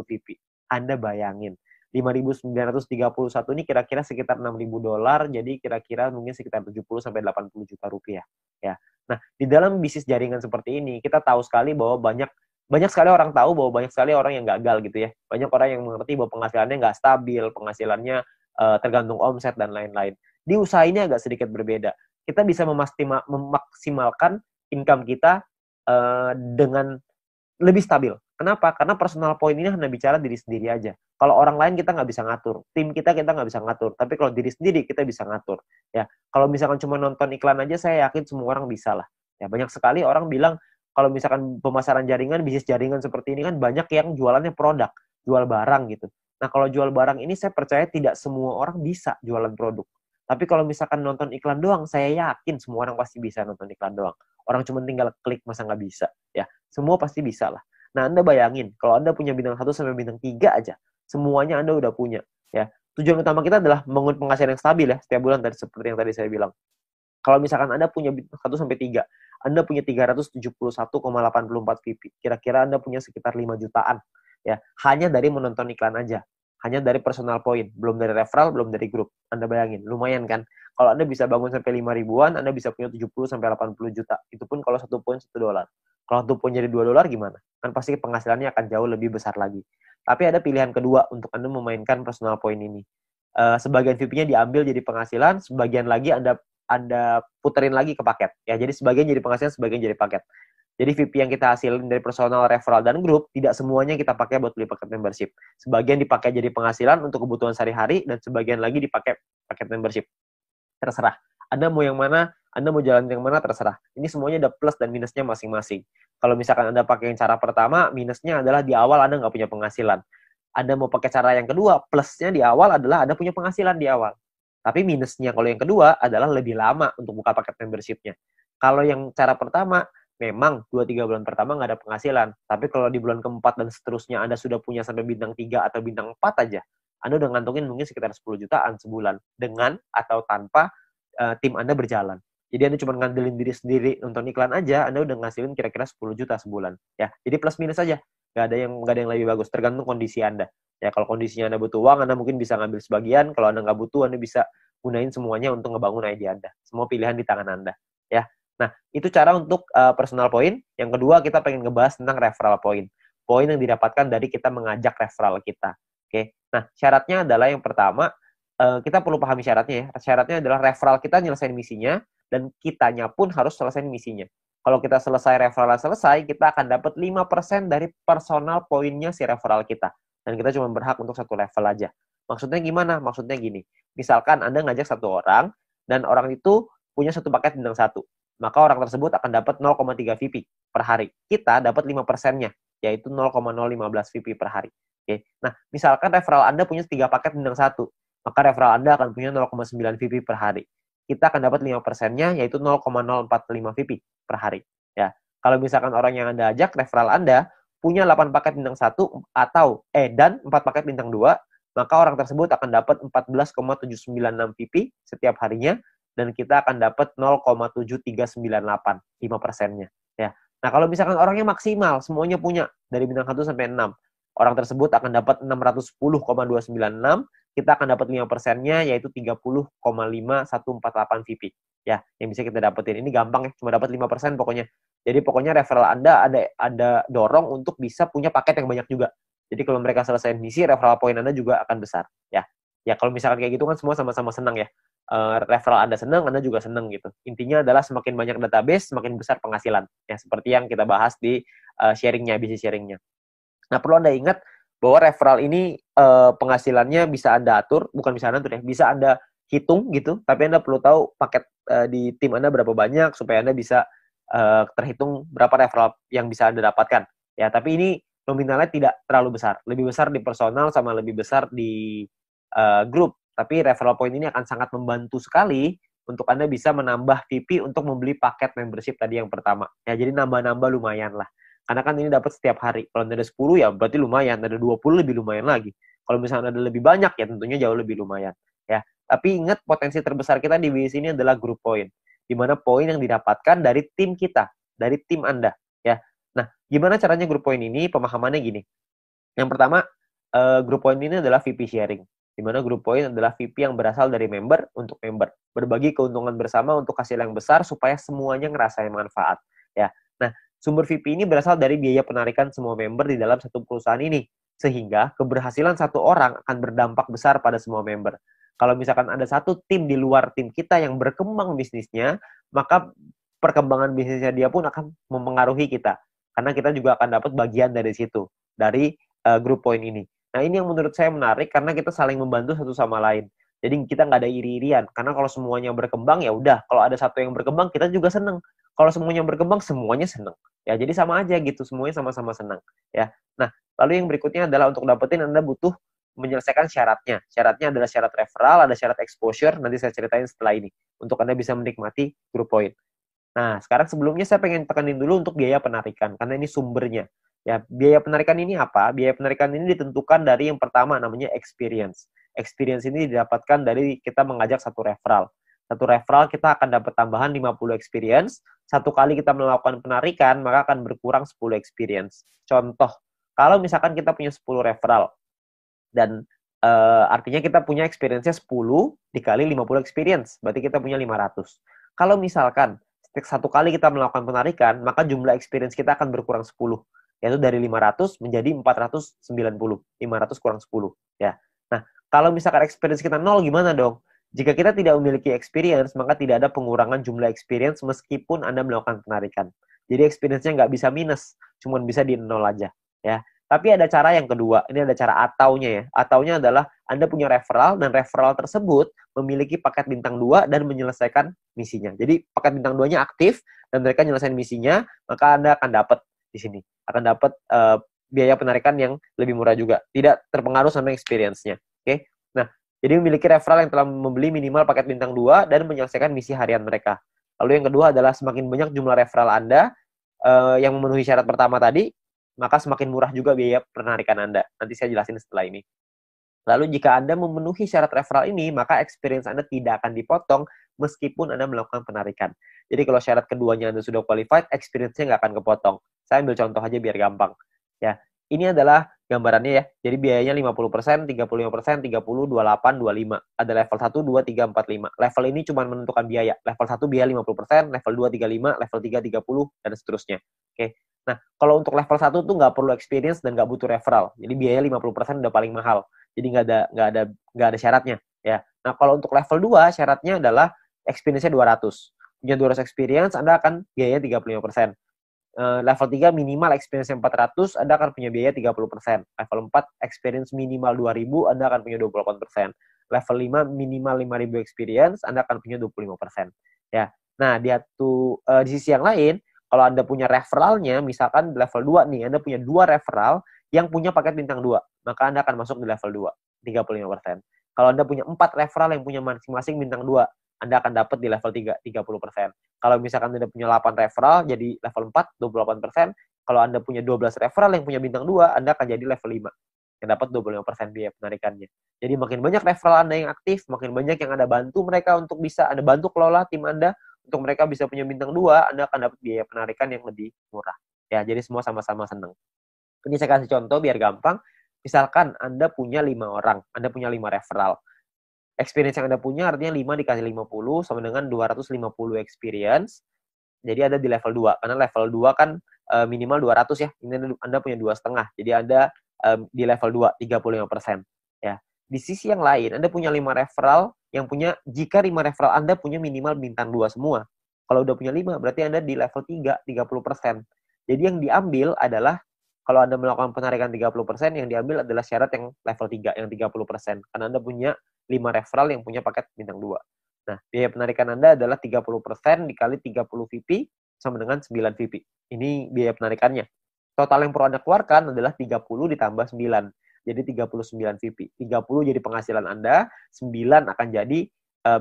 VP. Anda bayangin, 5.931 ini kira-kira sekitar $6.000, jadi kira-kira mungkin sekitar 70 sampai 80 juta rupiah. Ya. Nah, di dalam bisnis jaringan seperti ini, kita tahu sekali bahwa banyak sekali orang tahu bahwa banyak sekali orang yang gagal gitu ya. Banyak orang yang mengerti bahwa penghasilannya nggak stabil, penghasilannya tergantung omset dan lain-lain. Di usaha ini agak sedikit berbeda. Kita bisa memaksimalkan income kita dengan lebih stabil. Kenapa? Karena personal point ini hanya bicara diri sendiri aja. Kalau orang lain kita nggak bisa ngatur, tim kita nggak bisa ngatur. Tapi kalau diri sendiri kita bisa ngatur. Ya, kalau misalkan cuma nonton iklan aja, saya yakin semua orang bisa lah. Ya, banyak sekali orang bilang kalau misalkan pemasaran jaringan, bisnis jaringan seperti ini kan banyak yang jualannya produk, jual barang gitu. Nah, kalau jual barang ini saya percaya tidak semua orang bisa jualan produk. Tapi kalau misalkan nonton iklan doang, saya yakin semua orang pasti bisa nonton iklan doang. Orang cuma tinggal klik, masa nggak bisa? Ya, semua pasti bisa lah. Nah, Anda bayangin, kalau Anda punya bintang 1 sampai bintang 3 aja, semuanya Anda udah punya. Ya, tujuan utama kita adalah membangun penghasilan yang stabil ya, setiap bulan tadi seperti yang tadi saya bilang. Kalau misalkan Anda punya bintang 1 sampai 3, Anda punya 371,84 VP. Kira-kira Anda punya sekitar 5 jutaan. Ya, hanya dari menonton iklan aja. Hanya dari personal point, belum dari referral, belum dari grup. Anda bayangin, lumayan kan? Kalau Anda bisa bangun sampai 5 ribuan, Anda bisa punya 70 sampai 80 juta. Itu pun kalau 1 poin $1. Kalau 1 poin jadi $2 gimana? Kan pasti penghasilannya akan jauh lebih besar lagi. Tapi ada pilihan kedua untuk Anda memainkan personal point ini. Sebagian VP-nya diambil jadi penghasilan, sebagian lagi Anda puterin lagi ke paket. Ya, jadi sebagian jadi penghasilan, sebagian jadi paket. Jadi VP yang kita hasilin dari personal, referral, dan grup, tidak semuanya kita pakai buat beli paket membership. Sebagian dipakai jadi penghasilan untuk kebutuhan sehari-hari, dan sebagian lagi dipakai paket membership. Terserah. Anda mau yang mana, Anda mau jalan yang mana, terserah. Ini semuanya ada plus dan minusnya masing-masing. Kalau misalkan Anda pakai yang cara pertama, minusnya adalah di awal Anda nggak punya penghasilan. Anda mau pakai cara yang kedua, plusnya di awal adalah Anda punya penghasilan di awal. Tapi minusnya kalau yang kedua adalah lebih lama untuk buka paket membership-nya. Kalau yang cara pertama, memang 2-3 bulan pertama nggak ada penghasilan. Tapi kalau di bulan keempat dan seterusnya Anda sudah punya sampai bintang 3 atau bintang 4 aja, Anda udah ngantongin mungkin sekitar 10 jutaan sebulan. Dengan atau tanpa tim Anda berjalan. Jadi Anda cuma ngandelin diri sendiri, nonton iklan aja, Anda udah ngasilin kira-kira 10 juta sebulan. Ya, jadi plus minus aja. Nggak ada yang lebih bagus, tergantung kondisi Anda. Ya, kalau kondisinya Anda butuh uang, Anda mungkin bisa ngambil sebagian. Kalau Anda nggak butuh, Anda bisa gunain semuanya untuk ngebangun ide Anda. Semua pilihan di tangan Anda. Ya, nah, itu cara untuk personal point. Yang kedua, kita pengen ngebahas tentang referral point. Poin yang didapatkan dari kita mengajak referral kita. Oke, nah syaratnya adalah yang pertama, kita perlu pahami syaratnya ya. Syaratnya adalah referral kita nyelesain misinya, dan kitanya pun harus selesai misinya. Kalau kita selesai referral selesai, kita akan dapat 5% dari personal poinnya si referral kita. Dan kita cuma berhak untuk satu level aja. Maksudnya gimana? Maksudnya gini. Misalkan Anda ngajak satu orang, dan orang itu punya satu paket bintang 1. Maka orang tersebut akan dapat 0,3 VP per hari. Kita dapat 5%-nya, yaitu 0,015 VP per hari. Oke. Nah, misalkan referral Anda punya 3 paket bintang 1, maka referral Anda akan punya 0,9 VP per hari. Kita akan dapat 5%-nya, yaitu 0,045 VP per hari. Ya. Kalau misalkan orang yang Anda ajak, referral Anda punya 8 paket bintang 1 dan 4 paket bintang 2, maka orang tersebut akan dapat 14,796 VP setiap harinya, dan kita akan dapat 0,7398, 5%-nya. Ya. Nah, kalau misalkan orangnya maksimal, semuanya punya, dari bintang 1 sampai 6, orang tersebut akan dapat 610,296, kita akan dapat 5%-nya, yaitu 30,5148 VP. Ya, yang bisa kita dapetin. Ini gampang ya, cuma dapat 5% pokoknya. Jadi pokoknya referral Anda ada dorong untuk bisa punya paket yang banyak juga. Jadi kalau mereka selesai misi, referral point Anda juga akan besar. Ya, ya kalau misalkan kayak gitu kan semua sama-sama senang ya. Referral Anda senang, Anda juga senang gitu. Intinya adalah semakin banyak database, semakin besar penghasilan. Ya, seperti yang kita bahas di sharingnya, bisnis sharingnya. Nah, perlu Anda ingat bahwa referral ini penghasilannya bisa Anda atur, bukan bisa Anda atur ya, bisa Anda hitung gitu, tapi Anda perlu tahu paket di tim Anda berapa banyak, supaya Anda bisa terhitung berapa referral yang bisa Anda dapatkan. Ya, tapi ini nominalnya tidak terlalu besar. Lebih besar di personal sama lebih besar di grup. Tapi referral point ini akan sangat membantu sekali untuk Anda bisa menambah VP untuk membeli paket membership tadi yang pertama. Ya, jadi nambah-nambah lumayan lah. Karena kan ini dapat setiap hari. Kalau ada 10 ya berarti lumayan. Ada 20 lebih lumayan lagi. Kalau misalnya ada lebih banyak ya tentunya jauh lebih lumayan. Ya, tapi ingat potensi terbesar kita di bisnis ini adalah group point. Di mana poin yang didapatkan dari tim kita, dari tim Anda. Ya, nah gimana caranya group point ini? Pemahamannya gini. Yang pertama, group point ini adalah VP sharing. Di mana group point adalah VP yang berasal dari member untuk member. Berbagi keuntungan bersama untuk hasil yang besar supaya semuanya ngerasain manfaat. Ya. Nah, sumber VP ini berasal dari biaya penarikan semua member di dalam satu perusahaan ini. Sehingga keberhasilan satu orang akan berdampak besar pada semua member. Kalau misalkan ada satu tim di luar tim kita yang berkembang bisnisnya, maka perkembangan bisnisnya dia pun akan mempengaruhi kita. Karena kita juga akan dapat bagian dari situ, dari group point ini. Nah, ini yang menurut saya menarik karena kita saling membantu satu sama lain. Jadi kita nggak ada iri-irian. Karena kalau semuanya berkembang, ya udah. Kalau ada satu yang berkembang, kita juga seneng. Kalau semuanya berkembang, semuanya seneng. Ya, jadi sama aja gitu. Semuanya sama-sama seneng. Ya. Nah, lalu yang berikutnya adalah untuk dapetin Anda butuh menyelesaikan syaratnya. Syaratnya adalah syarat referral, ada syarat exposure. Nanti saya ceritain setelah ini. Untuk Anda bisa menikmati group point. Nah, sekarang sebelumnya saya pengen tekanin dulu untuk biaya penarikan. Karena ini sumbernya. Ya, biaya penarikan ini apa? Biaya penarikan ini ditentukan dari yang pertama namanya experience. Experience ini didapatkan dari kita mengajak satu referral. Satu referral kita akan dapat tambahan 50 experience. Satu kali kita melakukan penarikan, maka akan berkurang 10 experience. Contoh, kalau misalkan kita punya 10 referral dan artinya kita punya experience-nya 10 dikali 50 experience, berarti kita punya 500. Kalau misalkan satu kali kita melakukan penarikan, maka jumlah experience kita akan berkurang 10. Yaitu dari 500 menjadi 490. 500 kurang 10. Ya. Nah, kalau misalkan experience kita 0, gimana dong? Jika kita tidak memiliki experience, maka tidak ada pengurangan jumlah experience meskipun Anda melakukan penarikan. Jadi experience-nya nggak bisa minus, cuma bisa di 0 aja. Ya. Tapi ada cara yang kedua, ini ada cara ataunya ya. Ataunya adalah Anda punya referral, dan referral tersebut memiliki paket bintang 2 dan menyelesaikan misinya. Jadi paket bintang 2-nya aktif, dan mereka menyelesaikan misinya, maka Anda akan dapat di sini. Akan dapat biaya penarikan yang lebih murah juga. Tidak terpengaruh sama experience-nya. Oke? Nah, jadi memiliki referral yang telah membeli minimal paket bintang 2 dan menyelesaikan misi harian mereka. Lalu yang kedua adalah semakin banyak jumlah referral Anda yang memenuhi syarat pertama tadi, maka semakin murah juga biaya penarikan Anda. Nanti saya jelasin setelah ini. Lalu jika Anda memenuhi syarat referral ini, maka experience Anda tidak akan dipotong meskipun Anda melakukan penarikan. Jadi kalau syarat keduanya Anda sudah qualified, experience-nya nggak akan kepotong. Saya ambil contoh aja biar gampang. Ya, ini adalah gambarannya ya. Jadi biayanya 50%, 35%, 30, 28, 25. Ada level 1, 2, 3, 4, 5. Level ini cuma menentukan biaya. Level 1 biaya 50%, level 2 35, level 3 30, dan seterusnya. Oke. Nah, kalau untuk level 1 tuh nggak perlu experience dan nggak butuh referral. Jadi biaya 50% udah paling mahal. Jadi nggak ada syaratnya ya. Nah, kalau untuk level 2 syaratnya adalah experience-nya 200. Punya 200 experience, Anda akan biayanya 35%. Level 3 minimal experience 400, Anda akan punya biaya 30%. Level 4 experience minimal 2000, Anda akan punya 28%. Level 5 minimal 5000 experience, Anda akan punya 25%. Ya. Nah, di sisi yang lain, kalau Anda punya referralnya, misalkan level 2 nih, Anda punya 2 referral yang punya paket bintang 2, maka Anda akan masuk di level 2, 35%. Kalau Anda punya 4 referral yang punya masing-masing bintang 2, Anda akan dapat di level 3, 30%. Kalau misalkan Anda punya 8 referral, jadi level 4, 28%. Kalau Anda punya 12 referral yang punya bintang 2, Anda akan jadi level 5, yang dapat 25% biaya penarikannya. Jadi makin banyak referral Anda yang aktif, makin banyak yang Anda bantu mereka untuk bisa, Anda bantu kelola tim Anda, untuk mereka bisa punya bintang 2, Anda akan dapat biaya penarikan yang lebih murah. Ya, jadi semua sama-sama senang. Ini saya kasih contoh biar gampang. Misalkan Anda punya 5 orang, Anda punya 5 referral. Experience yang Anda punya artinya 5 dikali 50 sama dengan 250 experience. Jadi ada di level 2. Karena level 2 kan minimal 200 ya. Ini Anda punya 2,5. Jadi Anda di level 2, 35%. Ya. Di sisi yang lain, Anda punya 5 referral yang punya, jika 5 referral Anda punya minimal bintang 2 semua. Kalau udah punya 5, berarti Anda di level 3, 30%. Jadi yang diambil adalah, kalau Anda melakukan penarikan 30%, yang diambil adalah syarat yang level 3, yang 30%. Karena Anda punya 5 referral yang punya paket bintang 2. Nah, biaya penarikan Anda adalah 30% dikali 30 VP sama dengan 9 VP. Ini biaya penarikannya. Total yang perlu Anda keluarkan adalah 30 ditambah 9. Jadi 39 VP. 30 jadi penghasilan Anda, 9 akan jadi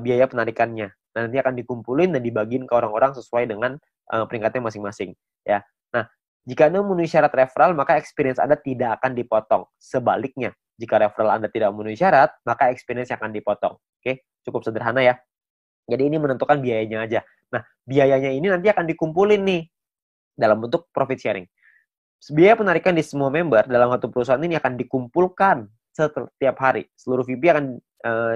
biaya penarikannya. Nah, nanti akan dikumpulin dan dibagiin ke orang-orang sesuai dengan peringkatnya masing-masing. Ya. Nah, jika Anda memenuhi syarat referral, maka experience Anda tidak akan dipotong. Sebaliknya, jika referral Anda tidak memenuhi syarat, maka experience akan dipotong. Oke, cukup sederhana ya. Jadi ini menentukan biayanya aja. Nah, biayanya ini nanti akan dikumpulin nih dalam bentuk profit sharing. Biaya penarikan di semua member dalam satu perusahaan ini akan dikumpulkan setiap hari. Seluruh VP akan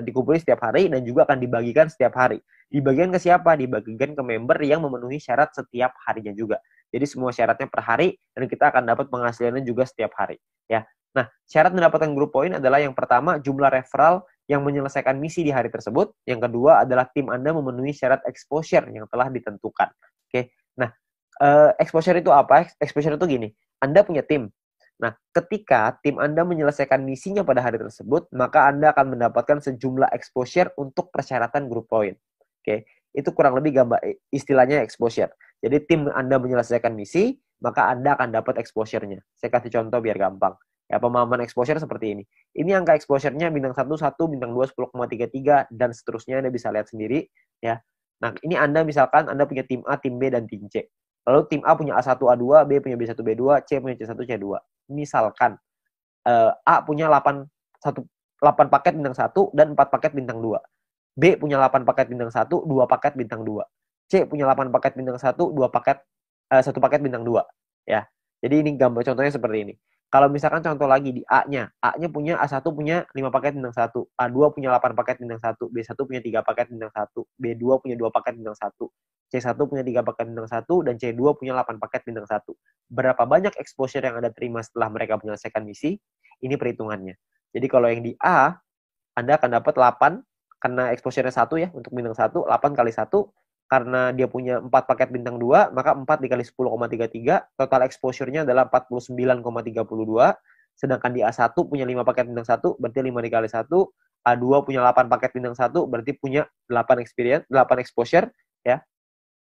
dikumpulkan setiap hari dan juga akan dibagikan setiap hari. Dibagikan ke siapa? Dibagikan ke member yang memenuhi syarat setiap harinya juga. Jadi semua syaratnya per hari dan kita akan dapat penghasilannya juga setiap hari. Ya. Nah, syarat mendapatkan group point adalah yang pertama jumlah referral yang menyelesaikan misi di hari tersebut. Yang kedua adalah tim Anda memenuhi syarat exposure yang telah ditentukan. Oke. Nah, exposure itu apa? Exposure itu gini. Anda punya tim. Nah, ketika tim Anda menyelesaikan misinya pada hari tersebut, maka Anda akan mendapatkan sejumlah exposure untuk persyaratan group point. Oke, itu kurang lebih gambar istilahnya exposure. Jadi tim Anda menyelesaikan misi, maka Anda akan dapat exposure-nya. Saya kasih contoh biar gampang. Ya, pemahaman exposure seperti ini. Ini angka exposure-nya bintang 1, 1, bintang 2, 10,33, dan seterusnya Anda bisa lihat sendiri. Ya. Nah, ini Anda misalkan Anda punya tim A, tim B, dan tim C. Lalu tim A punya A1, A2, B punya B1, B2, C punya C1, C2. Misalkan A punya 8 paket bintang 1 dan 4 paket bintang 2. B punya 8 paket bintang 1, 2 paket bintang 2. C punya 8 paket bintang 1, 2 paket 1 paket bintang 2. Ya. Jadi ini gambar contohnya seperti ini. Kalau misalkan contoh lagi di A-nya punya A1 punya 5 paket bintang 1, A2 punya 8 paket bintang 1, B1 punya 3 paket bintang 1, B2 punya 2 paket bintang 1, C1 punya 3 paket bintang 1, dan C2 punya 8 paket bintang 1. Berapa banyak exposure yang Anda terima setelah mereka menyelesaikan misi? Ini perhitungannya. Jadi kalau yang di A, Anda akan dapat 8, karena exposure-nya 1 ya, untuk bintang 1, 8 kali 1, karena dia punya 4 paket bintang 2, maka 4 dikali 10,33, total exposure-nya adalah 49,32, sedangkan di A1 punya 5 paket bintang 1, berarti 5 dikali 1, A2 punya 8 paket bintang 1, berarti punya 8 exposure, ya.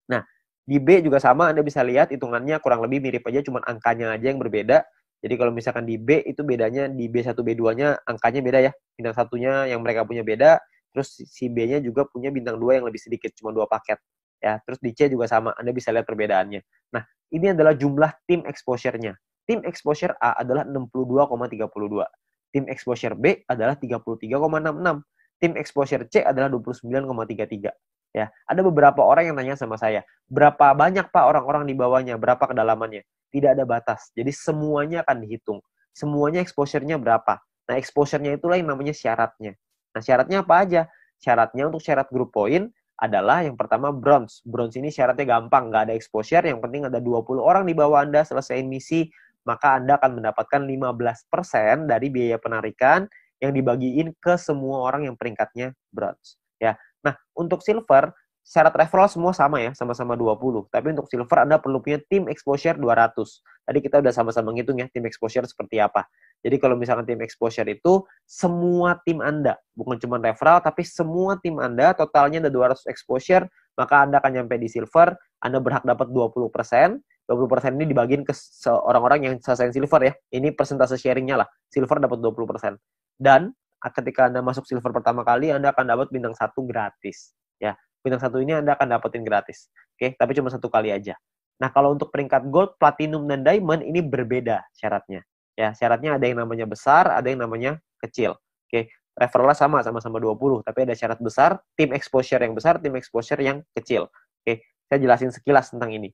Nah, di B juga sama, Anda bisa lihat hitungannya kurang lebih mirip aja, cuma angkanya aja yang berbeda. Jadi kalau misalkan di B itu bedanya, di B1, B2-nya angkanya beda ya. Bintang 1-nya yang mereka punya beda, terus si B-nya juga punya bintang 2 yang lebih sedikit, cuma 2 paket. Ya, terus di C juga sama, Anda bisa lihat perbedaannya. Nah, ini adalah jumlah tim exposure-nya. Tim exposure A adalah 62,32. Tim exposure B adalah 33,66. Tim exposure C adalah 29,33. Ya, ada beberapa orang yang nanya sama saya, berapa banyak Pak orang-orang di bawahnya, berapa kedalamannya? Tidak ada batas. Jadi semuanya akan dihitung. Semuanya exposure-nya berapa. Nah, exposure-nya itulah yang namanya syaratnya. Nah, syaratnya apa aja? Syaratnya untuk syarat group point adalah yang pertama bronze. Bronze ini syaratnya gampang, nggak ada exposure, yang penting ada 20 orang di bawah Anda selesai misi, maka Anda akan mendapatkan 15% dari biaya penarikan yang dibagiin ke semua orang yang peringkatnya bronze. Ya. Nah, untuk silver, syarat referral semua sama ya, sama-sama 20. Tapi untuk silver Anda perlu punya tim exposure 200. Tadi kita udah sama-sama ngitung ya, tim exposure seperti apa. Jadi kalau misalkan tim exposure itu semua tim Anda, bukan cuma referral, tapi semua tim Anda totalnya ada 200 exposure, maka Anda akan nyampe di silver, Anda berhak dapat 20%. 20% ini dibagiin ke orang-orang yang selesai silver ya. Ini persentase sharingnya lah. Silver dapat 20%. Dan ketika Anda masuk silver pertama kali, Anda akan dapat bintang 1 gratis. Ya, bintang 1 ini Anda akan dapetin gratis. Oke, tapi cuma 1 kali aja. Nah, kalau untuk peringkat gold, platinum, dan diamond ini berbeda syaratnya. Ya, syaratnya ada yang namanya besar, ada yang namanya kecil. Oke, referralnya sama-sama 20, tapi ada syarat besar, tim exposure yang besar, tim exposure yang kecil. Oke, saya jelasin sekilas tentang ini.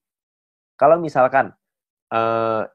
Kalau misalkan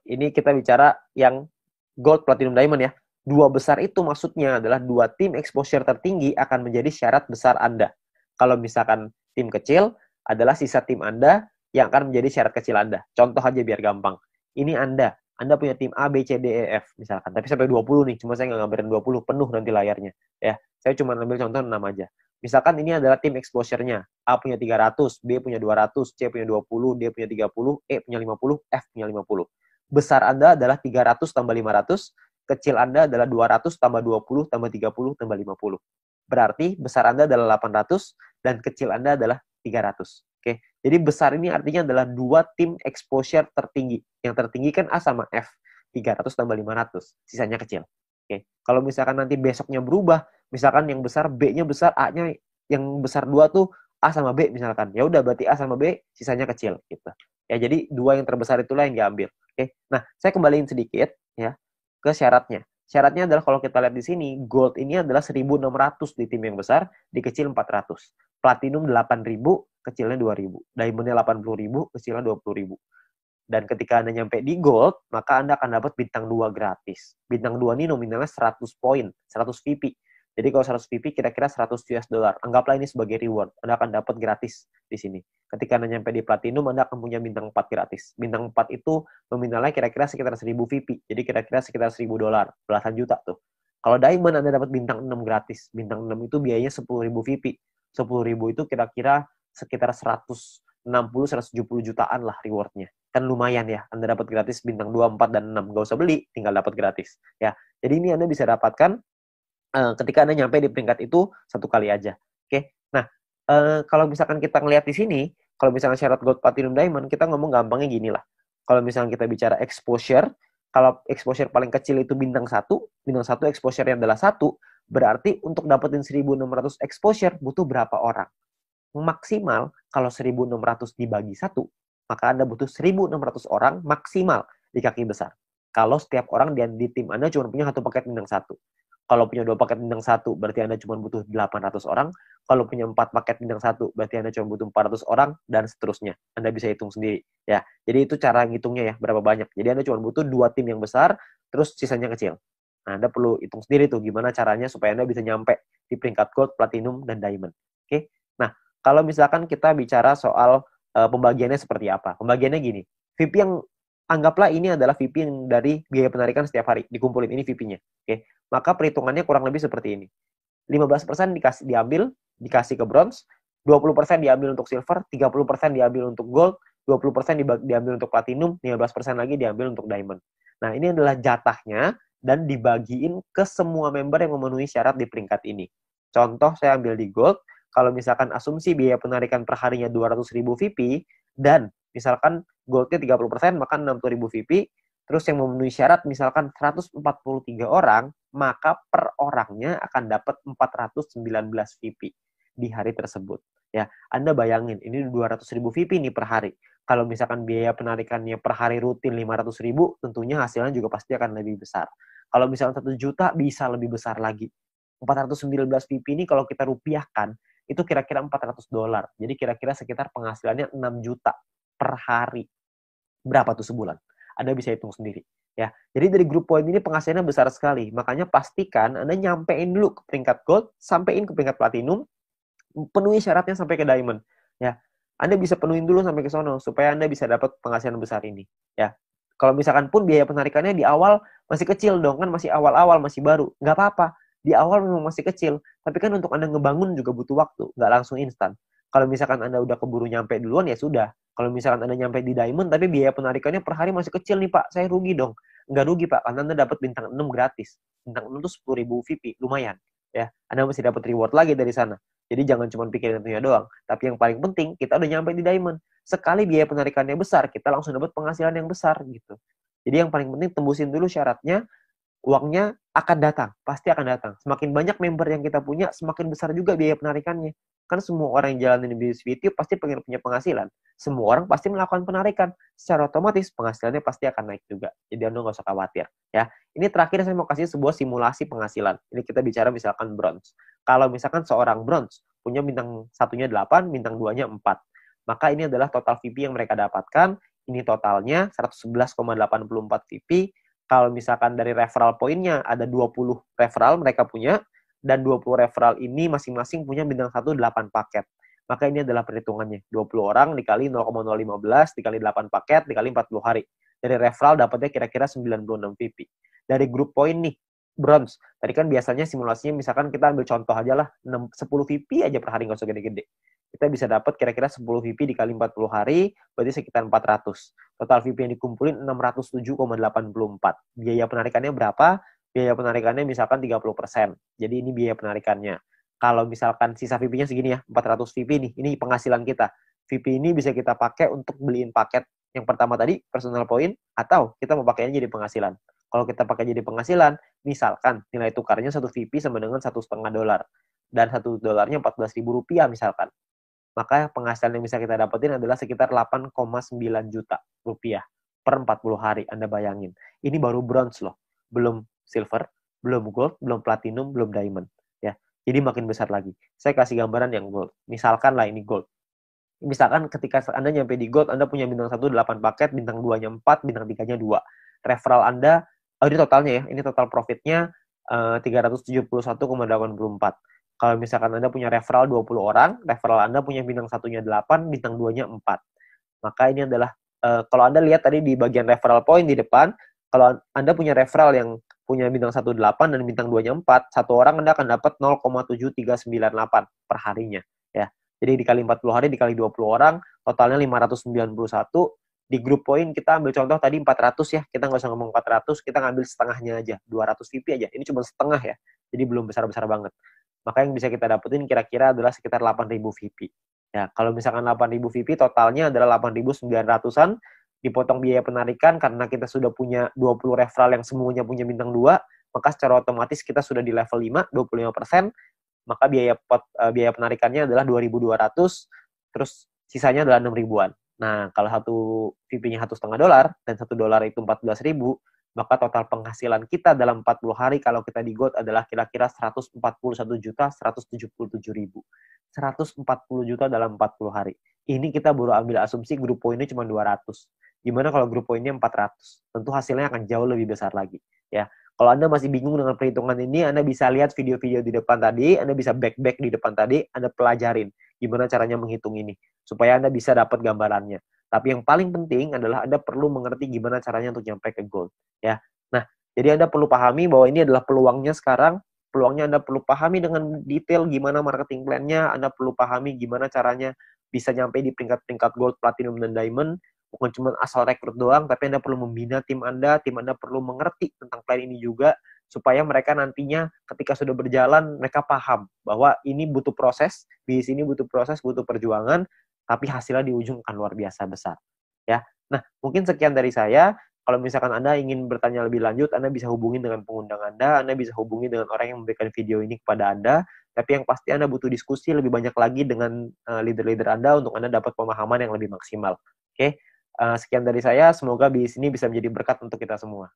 ini kita bicara yang gold, platinum, diamond ya. 2 besar itu maksudnya adalah 2 tim exposure tertinggi akan menjadi syarat besar Anda. Kalau misalkan tim kecil adalah sisa tim Anda yang akan menjadi syarat kecil Anda. Contoh aja biar gampang. Ini Anda punya tim A, B, C, D, E, F misalkan. Tapi sampai 20 nih, cuma saya nggak ngambilin 20, penuh nanti layarnya. Ya, saya cuma ambil contoh 6 aja. Misalkan ini adalah tim exposure-nya. A punya 300, B punya 200, C punya 20, D punya 30, E punya 50, F punya 50. Besar Anda adalah 300 tambah 500, kecil Anda adalah 200 tambah 20 tambah 30 tambah 50. Berarti besar Anda adalah 800 dan kecil Anda adalah 300. Oke. Jadi besar ini artinya adalah dua tim exposure tertinggi. Yang tertinggi kan A sama F. 300 tambah 500. Sisanya kecil. Oke. Kalau misalkan nanti besoknya berubah, misalkan yang besar B-nya besar, A-nya yang besar 2 tuh A sama B misalkan. Ya udah berarti A sama B sisanya kecil gitu. Ya jadi dua yang terbesar itulah yang diambil. Oke. Nah, saya kembaliin sedikit ya ke syaratnya. Syaratnya adalah kalau kita lihat di sini, gold ini adalah 1.600 di tim yang besar, di kecil 400. Platinum 8.000, kecilnya 2.000. Diamondnya 80.000, kecilnya 20.000. Dan ketika Anda nyampe di gold, maka Anda akan dapat bintang 2 gratis. Bintang 2 ini nominalnya 100 poin, 100 VP. Jadi kalau 100 VP kira-kira 100 US dollar. Anggaplah ini sebagai reward. Anda akan dapat gratis di sini. Ketika Anda nyampe di platinum, Anda akan punya bintang 4 gratis. Bintang 4 itu nominalnya kira-kira sekitar 1.000 VP. Jadi kira-kira sekitar 1.000 dolar, belasan juta tuh. Kalau diamond Anda dapat bintang 6 gratis. Bintang 6 itu biayanya 10.000 VP. 10.000 itu kira-kira sekitar 160-170 jutaan lah rewardnya. Kan lumayan ya, Anda dapat gratis bintang 2, 4, dan 6. Gak usah beli, tinggal dapat gratis. Ya, jadi ini Anda bisa dapatkan ketika Anda nyampe di peringkat itu satu kali aja. Oke. Nah, kalau misalkan kita ngelihat di sini, kalau misalkan syarat gold, platinum, diamond, kita ngomong gampangnya gini lah. Kalau misalkan kita bicara exposure, kalau exposure paling kecil itu bintang 1 exposure-nya adalah 1, berarti untuk dapetin 1.600 exposure butuh berapa orang? Maksimal kalau 1.600 dibagi 1, maka Anda butuh 1.600 orang maksimal di kaki besar. Kalau setiap orang di tim Anda cuma punya 1 paket bintang 1. Kalau punya 2 paket bintang 1, berarti Anda cuma butuh 800 orang. Kalau punya 4 paket bintang 1, berarti Anda cuma butuh 400 orang, dan seterusnya. Anda bisa hitung sendiri. Ya, jadi itu cara ngitungnya ya, berapa banyak. Jadi Anda cuma butuh 2 tim yang besar, terus sisanya kecil. Nah, Anda perlu hitung sendiri tuh, gimana caranya supaya Anda bisa nyampe di peringkat gold, platinum, dan diamond. Oke? Nah, kalau misalkan kita bicara soal pembagiannya seperti apa. Pembagiannya gini, VIP yang anggaplah ini adalah VIP yang dari biaya penarikan setiap hari. Dikumpulin, ini VIP-nya. Oke? Maka perhitungannya kurang lebih seperti ini. 15% dikasih ke bronze, 20% diambil untuk silver, 30% diambil untuk gold, 20% diambil untuk platinum, 15% lagi diambil untuk diamond. Nah, ini adalah jatahnya dan dibagiin ke semua member yang memenuhi syarat di peringkat ini. Contoh, saya ambil di gold, kalau misalkan asumsi biaya penarikan per harinya 200.000 VP, dan misalkan goldnya 30%, maka 60.000 VP, terus yang memenuhi syarat misalkan 143 orang, maka per orangnya akan dapat 419 VP di hari tersebut. Ya, Anda bayangin, ini 200.000 VP nih per hari. Kalau misalkan biaya penarikannya per hari rutin 500.000, tentunya hasilnya juga pasti akan lebih besar. Kalau misalkan 1 juta, bisa lebih besar lagi. 419 VP ini kalau kita rupiahkan, itu kira-kira 400 dolar. Jadi kira-kira sekitar penghasilannya 6 juta per hari. Berapa tuh sebulan? Anda bisa hitung sendiri. Ya, jadi dari grup poin ini penghasilannya besar sekali. Makanya pastikan Anda nyampein dulu ke peringkat gold, sampein ke peringkat platinum, penuhi syaratnya sampai ke diamond. Ya, Anda bisa penuhin dulu sampai ke sono supaya Anda bisa dapat penghasilan besar ini. Ya, kalau misalkan pun biaya penarikannya di awal masih kecil dong, kan masih awal-awal, masih baru. Nggak apa-apa. Di awal memang masih kecil, tapi kan untuk Anda ngebangun juga butuh waktu, nggak langsung instan. Kalau misalkan Anda udah keburu nyampe duluan, ya sudah. Kalau misalkan Anda nyampe di diamond, tapi biaya penarikannya per hari masih kecil nih Pak, saya rugi dong. Nggak rugi Pak, karena Anda dapat bintang 6 gratis. Bintang 6 itu 10.000 VP, lumayan. Ya, Anda masih dapat reward lagi dari sana. Jadi jangan cuma pikirin tentunya doang. Tapi yang paling penting, kita udah nyampe di diamond. Sekali biaya penarikannya besar, kita langsung dapat penghasilan yang besar gitu. Jadi yang paling penting tembusin dulu syaratnya, uangnya akan datang, pasti akan datang. Semakin banyak member yang kita punya, semakin besar juga biaya penarikannya. Kan semua orang yang jalanin bisnis video pasti pengen punya penghasilan. Semua orang pasti melakukan penarikan. Secara otomatis penghasilannya pasti akan naik juga. Jadi Anda nggak usah khawatir. Ya, ini terakhir saya mau kasih sebuah simulasi penghasilan. Ini kita bicara misalkan bronze. Kalau misalkan seorang bronze punya bintang satunya 8, bintang 2-nya 4. Maka ini adalah total VP yang mereka dapatkan. Ini totalnya 111,84 VP. Kalau misalkan dari referral poinnya ada 20 referral mereka punya, dan 20 referral ini masing-masing punya bintang 1 8 paket. Maka ini adalah perhitungannya. 20 orang dikali 0,015 dikali 8 paket dikali 40 hari. Dari referral dapatnya kira-kira 96 VP. Dari grup poin nih, bronze. Tadi kan biasanya simulasinya misalkan kita ambil contoh aja lah, 10 VP aja per hari, nggak usah gede-gede. Kita bisa dapat kira-kira 10 VP dikali 40 hari, berarti sekitar 400. Total VP yang dikumpulin 607,84. Biaya penarikannya berapa? Biaya penarikannya misalkan 30%. Jadi ini biaya penarikannya. Kalau misalkan sisa VP-nya segini ya, 400 VP nih, ini penghasilan kita. VP ini bisa kita pakai untuk beliin paket yang pertama tadi, personal point, atau kita mau pakainya jadi penghasilan. Kalau kita pakai jadi penghasilan, misalkan nilai tukarnya 1 VP sama dengan $1,5, dan $1 Rp14.000 misalkan. Maka penghasilan yang bisa kita dapetin adalah sekitar 8,9 juta rupiah per 40 hari. Anda bayangin. Ini baru bronze loh. Belum silver, belum gold, belum platinum, belum diamond. Ya, jadi makin besar lagi. Saya kasih gambaran yang gold. Misalkan lah ini gold. Misalkan ketika Anda nyampe di gold, Anda punya bintang 1 8 paket, bintang 2-nya 4, bintang 3-nya 2. Referral Anda, ini totalnya ya, ini total profitnya 371,84. Kalau misalkan Anda punya referral 20 orang, referral Anda punya bintang 1-nya 8, bintang 2-nya 4. Maka ini adalah, kalau Anda lihat tadi di bagian referral point di depan, kalau Anda punya referral yang punya bintang 1 8 dan bintang 2-nya 4, satu orang Anda akan dapat 0,7398 per harinya. Ya. Jadi dikali 40 hari, dikali 20 orang, totalnya 591. Di grup poin kita ambil contoh tadi 400 ya, kita nggak usah ngomong 400, kita ngambil setengahnya aja, 200 VP aja. Ini cuma setengah ya, jadi belum besar-besar banget. Maka yang bisa kita dapetin kira-kira adalah sekitar 8.000 VP. Ya, kalau misalkan 8.000 VP, totalnya adalah 8.900-an, dipotong biaya penarikan karena kita sudah punya 20 referral yang semuanya punya bintang 2, maka secara otomatis kita sudah di level 5, 25%, maka biaya penarikannya adalah 2.200, terus sisanya adalah 6 ribuan. Nah, kalau satu VP-nya $1,5 dan $1 itu 14.000, maka total penghasilan kita dalam 40 hari kalau kita di gold adalah kira-kira 141.177.000. 140 juta dalam 40 hari. Ini kita baru ambil asumsi grup poinnya cuma 200. Gimana kalau grup poinnya 400? Tentu hasilnya akan jauh lebih besar lagi. Ya, kalau Anda masih bingung dengan perhitungan ini, Anda bisa lihat video-video di depan tadi, Anda bisa back di depan tadi, Anda pelajarin gimana caranya menghitung ini, supaya Anda bisa dapat gambarannya. Tapi yang paling penting adalah Anda perlu mengerti gimana caranya untuk nyampe ke gold. Ya. Nah, jadi Anda perlu pahami bahwa ini adalah peluangnya sekarang, peluangnya Anda perlu pahami dengan detail gimana marketing plan-nya, Anda perlu pahami gimana caranya bisa nyampe di peringkat-peringkat gold, platinum, dan diamond. Bukan cuma asal rekrut doang, tapi Anda perlu membina tim Anda perlu mengerti tentang plan ini juga, supaya mereka nantinya ketika sudah berjalan, mereka paham bahwa ini butuh proses, di sini butuh proses, butuh perjuangan, tapi hasilnya di ujung akan luar biasa besar. Ya, nah mungkin sekian dari saya. Kalau misalkan Anda ingin bertanya lebih lanjut, Anda bisa hubungi dengan pengundang Anda bisa hubungi dengan orang yang memberikan video ini kepada Anda, tapi yang pasti Anda butuh diskusi lebih banyak lagi dengan leader-leader Anda untuk Anda dapat pemahaman yang lebih maksimal. Oke? Sekian dari saya, semoga bisnis ini bisa menjadi berkat untuk kita semua.